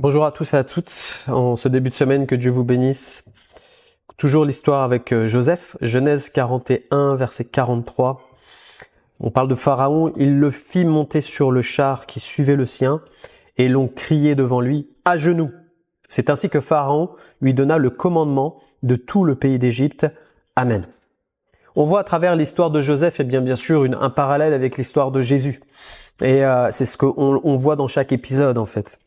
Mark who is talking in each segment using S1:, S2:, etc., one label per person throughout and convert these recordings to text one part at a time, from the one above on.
S1: Bonjour à tous et à toutes. En ce début de semaine, que Dieu vous bénisse. Toujours l'histoire avec Joseph, Genèse 41, verset 43. On parle de Pharaon. Il le fit monter sur le char qui suivait le sien et l'on criait devant lui à genoux. C'est ainsi que Pharaon lui donna le commandement de tout le pays d'Égypte. Amen. On voit à travers l'histoire de Joseph, et bien sûr, un parallèle avec l'histoire de Jésus. Et c'est ce qu'on voit dans chaque épisode, en fait.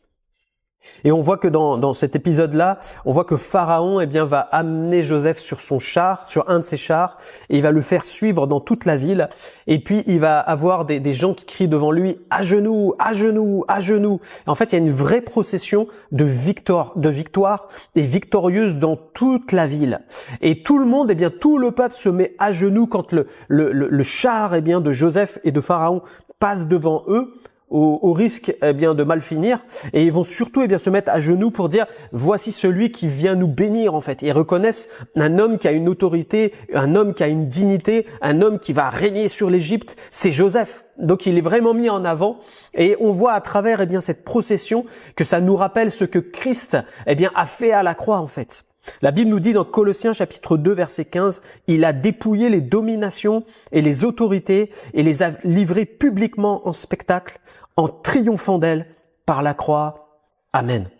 S1: Et on voit que dans cet épisode-là, on voit que Pharaon, va amener Joseph sur son char, sur un de ses chars, et il va le faire suivre dans toute la ville. Et puis, il va avoir des gens qui crient devant lui, à genoux, à genoux, à genoux. Et en fait, il y a une vraie procession de victoire et victorieuse dans toute la ville. Et tout le monde, tout le peuple se met à genoux quand le char, de Joseph et de Pharaon passe devant eux, au risque de mal finir, et ils vont surtout se mettre à genoux pour dire voici celui qui vient nous bénir en fait. Ils reconnaissent un homme qui a une autorité, un homme qui a une dignité, un homme qui va régner sur l'Égypte, c'est Joseph. Donc il est vraiment mis en avant, et on voit à travers cette procession que ça nous rappelle ce que Christ a fait à la croix en fait. La Bible nous dit dans Colossiens chapitre 2 verset 15, il a dépouillé les dominations et les autorités et les a livrées publiquement en spectacle en triomphant d'elle par la croix. Amen.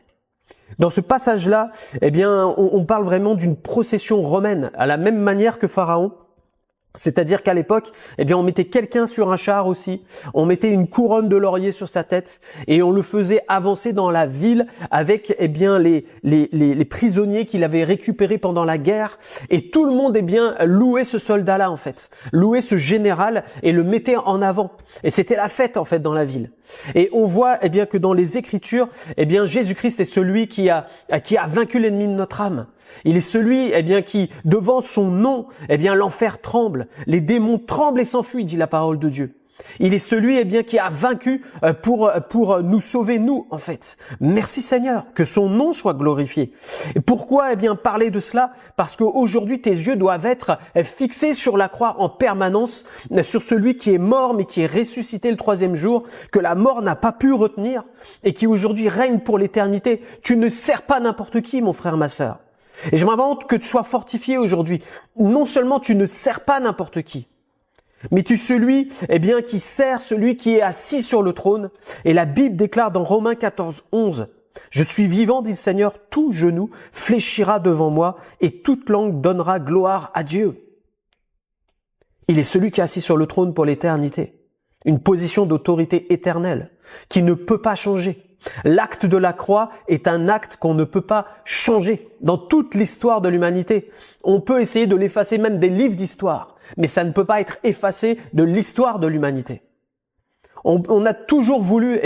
S1: Dans ce passage-là, on parle vraiment d'une procession romaine, à la même manière que Pharaon. C'est-à-dire qu'à l'époque, on mettait quelqu'un sur un char aussi, on mettait une couronne de laurier sur sa tête et on le faisait avancer dans la ville avec les prisonniers qu'il avait récupérés pendant la guerre, et tout le monde louait ce soldat-là en fait, louait ce général et le mettait en avant. Et c'était la fête en fait dans la ville. Et on voit que dans les Écritures, Jésus-Christ est celui qui a vaincu l'ennemi de notre âme. Il est celui qui, devant son nom, l'enfer tremble, les démons tremblent et s'enfuient, dit la parole de Dieu. Il est celui qui a vaincu pour nous sauver, nous, en fait. Merci Seigneur, que son nom soit glorifié. Et pourquoi parler de cela? Parce qu'aujourd'hui, tes yeux doivent être fixés sur la croix en permanence, sur celui qui est mort mais qui est ressuscité le troisième jour, que la mort n'a pas pu retenir et qui aujourd'hui règne pour l'éternité. Tu ne sers pas n'importe qui, mon frère, ma sœur. Et je m'invente que tu sois fortifié aujourd'hui. Non seulement tu ne sers pas n'importe qui, mais tu celui, qui sert celui qui est assis sur le trône. Et la Bible déclare dans Romains 14, 11, « Je suis vivant, dit le Seigneur, tout genou fléchira devant moi et toute langue donnera gloire à Dieu. » Il est celui qui est assis sur le trône pour l'éternité. Une position d'autorité éternelle qui ne peut pas changer. L'acte de la croix est un acte qu'on ne peut pas changer dans toute l'histoire de l'humanité. On peut essayer de l'effacer même des livres d'histoire, mais ça ne peut pas être effacé de l'histoire de l'humanité. On a toujours voulu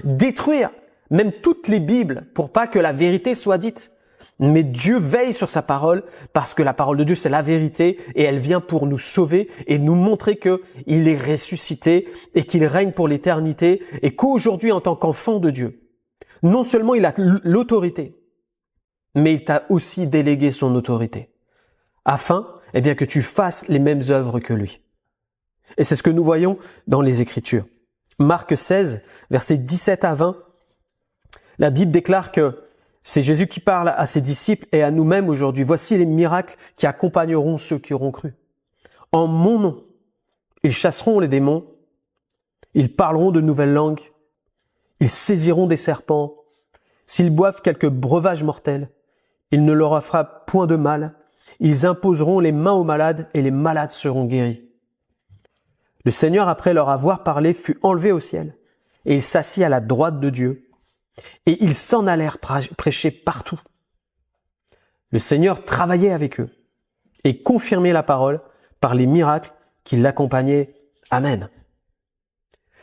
S1: détruire même toutes les Bibles pour pas que la vérité soit dite. Mais Dieu veille sur sa parole parce que la parole de Dieu c'est la vérité et elle vient pour nous sauver et nous montrer que il est ressuscité et qu'il règne pour l'éternité et qu'aujourd'hui en tant qu'enfant de Dieu, non seulement il a l'autorité, mais il t'a aussi délégué son autorité afin que tu fasses les mêmes œuvres que lui. Et c'est ce que nous voyons dans les Écritures. Marc 16, versets 17 à 20, la Bible déclare que c'est Jésus qui parle à ses disciples et à nous-mêmes aujourd'hui. Voici les miracles qui accompagneront ceux qui auront cru. En mon nom, ils chasseront les démons, ils parleront de nouvelles langues, ils saisiront des serpents, s'ils boivent quelque breuvage mortel, il ne leur fera point de mal, ils imposeront les mains aux malades et les malades seront guéris. Le Seigneur, après leur avoir parlé, fut enlevé au ciel et il s'assit à la droite de Dieu. Et ils s'en allèrent prêcher partout. Le Seigneur travaillait avec eux et confirmait la parole par les miracles qui l'accompagnaient. Amen.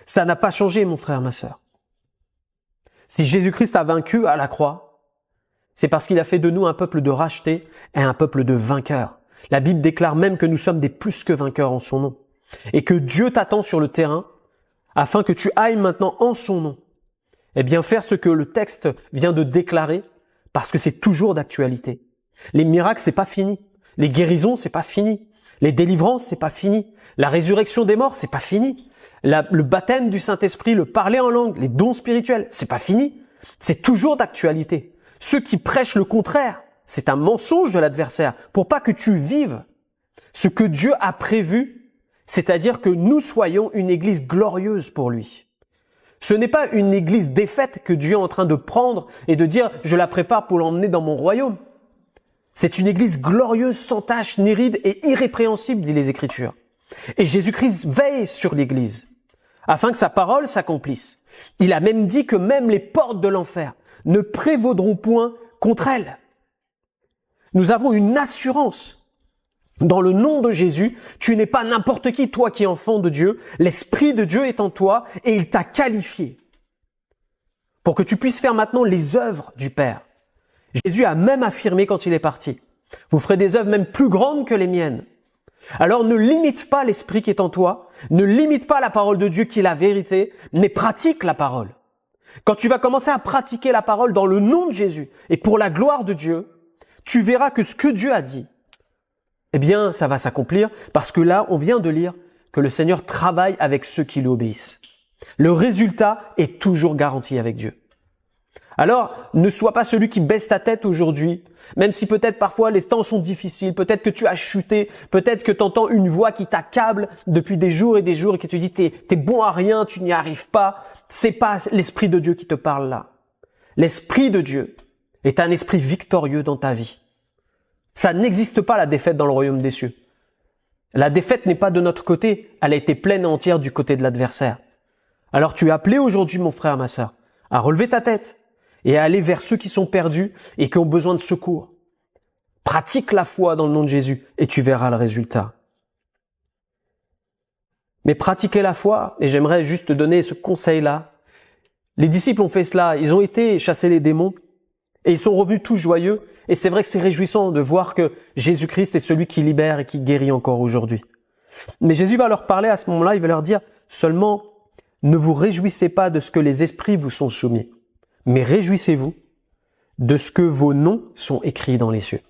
S1: Ça n'a pas changé, mon frère, ma sœur. Si Jésus-Christ a vaincu à la croix, c'est parce qu'il a fait de nous un peuple de rachetés et un peuple de vainqueurs. La Bible déclare même que nous sommes des plus que vainqueurs en son nom. Et que Dieu t'attend sur le terrain afin que tu ailles maintenant en son nom. Faire ce que le texte vient de déclarer, parce que c'est toujours d'actualité. Les miracles, c'est pas fini. Les guérisons, c'est pas fini. Les délivrances, c'est pas fini. La résurrection des morts, c'est pas fini. Le baptême du Saint-Esprit, le parler en langue, les dons spirituels, c'est pas fini. c'est toujours d'actualité. Ceux qui prêchent le contraire, c'est un mensonge de l'adversaire pour pas que tu vives ce que Dieu a prévu, c'est-à-dire que nous soyons une église glorieuse pour lui. Ce n'est pas une église défaite que Dieu est en train de prendre et de dire « je la prépare pour l'emmener dans mon royaume ». C'est une église glorieuse, sans tache, ni ride et irrépréhensible, dit les Écritures. Et Jésus-Christ veille sur l'église afin que sa parole s'accomplisse. Il a même dit que même les portes de l'enfer ne prévaudront point contre elle. Nous avons une assurance. Dans le nom de Jésus, tu n'es pas n'importe qui, toi qui es enfant de Dieu. L'Esprit de Dieu est en toi et il t'a qualifié pour que tu puisses faire maintenant les œuvres du Père. Jésus a même affirmé quand il est parti, vous ferez des œuvres même plus grandes que les miennes. Alors ne limite pas l'Esprit qui est en toi, ne limite pas la parole de Dieu qui est la vérité, mais pratique la parole. Quand tu vas commencer à pratiquer la parole dans le nom de Jésus et pour la gloire de Dieu, tu verras que ce que Dieu a dit, eh bien, ça va s'accomplir parce que là, on vient de lire que le Seigneur travaille avec ceux qui lui obéissent. Le résultat est toujours garanti avec Dieu. Alors, ne sois pas celui qui baisse ta tête aujourd'hui, même si peut-être parfois les temps sont difficiles, peut-être que tu as chuté, peut-être que tu entends une voix qui t'accable depuis des jours et que tu dis t'es bon à rien, tu n'y arrives pas. C'est pas l'Esprit de Dieu qui te parle là. L'Esprit de Dieu est un esprit victorieux dans ta vie. Ça n'existe pas la défaite dans le royaume des cieux. La défaite n'est pas de notre côté, elle a été pleine et entière du côté de l'adversaire. Alors tu es appelé aujourd'hui, mon frère, ma sœur, à relever ta tête et à aller vers ceux qui sont perdus et qui ont besoin de secours. Pratique la foi dans le nom de Jésus et tu verras le résultat. Mais pratiquer la foi, et j'aimerais juste te donner ce conseil-là. Les disciples ont fait cela, ils ont été chasser les démons et ils sont revenus tous joyeux. Et c'est vrai que c'est réjouissant de voir que Jésus-Christ est celui qui libère et qui guérit encore aujourd'hui. Mais Jésus va leur parler à ce moment-là, il va leur dire seulement ne vous réjouissez pas de ce que les esprits vous sont soumis, mais réjouissez-vous de ce que vos noms sont écrits dans les cieux.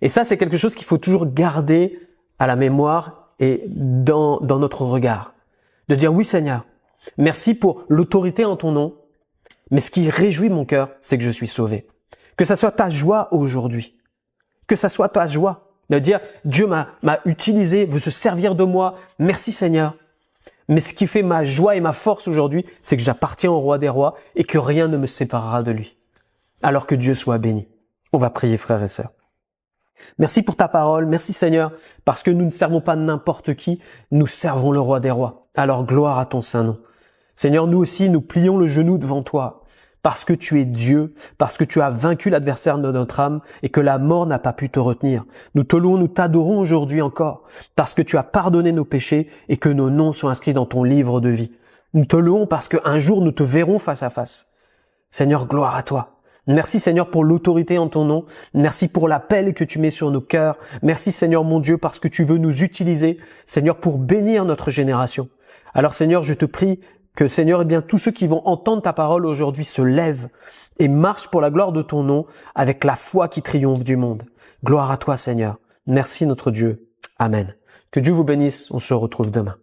S1: Et ça, c'est quelque chose qu'il faut toujours garder à la mémoire et dans notre regard. De dire oui Seigneur, merci pour l'autorité en ton nom, mais ce qui réjouit mon cœur, c'est que je suis sauvé. Que ça soit ta joie aujourd'hui. Que ça soit ta joie. De dire, Dieu m'a utilisé, veut se servir de moi. Merci Seigneur. Mais ce qui fait ma joie et ma force aujourd'hui, c'est que j'appartiens au roi des rois et que rien ne me séparera de lui. Alors que Dieu soit béni. On va prier, frères et sœurs. Merci pour ta parole. Merci Seigneur, parce que nous ne servons pas n'importe qui. Nous servons le roi des rois. Alors gloire à ton saint nom. Seigneur, nous aussi, nous plions le genou devant toi. Parce que tu es Dieu, parce que tu as vaincu l'adversaire de notre âme et que la mort n'a pas pu te retenir. Nous te louons, nous t'adorons aujourd'hui encore, parce que tu as pardonné nos péchés et que nos noms sont inscrits dans ton livre de vie. Nous te louons parce qu'un jour nous te verrons face à face. Seigneur, gloire à toi. Merci Seigneur pour l'autorité en ton nom. Merci pour l'appel que tu mets sur nos cœurs. Merci Seigneur mon Dieu parce que tu veux nous utiliser, Seigneur, pour bénir notre génération. Alors Seigneur, je te prie que Seigneur, eh bien, tous ceux qui vont entendre ta parole aujourd'hui se lèvent et marchent pour la gloire de ton nom avec la foi qui triomphe du monde. Gloire à toi, Seigneur. Merci notre Dieu. Amen. Que Dieu vous bénisse. On se retrouve demain.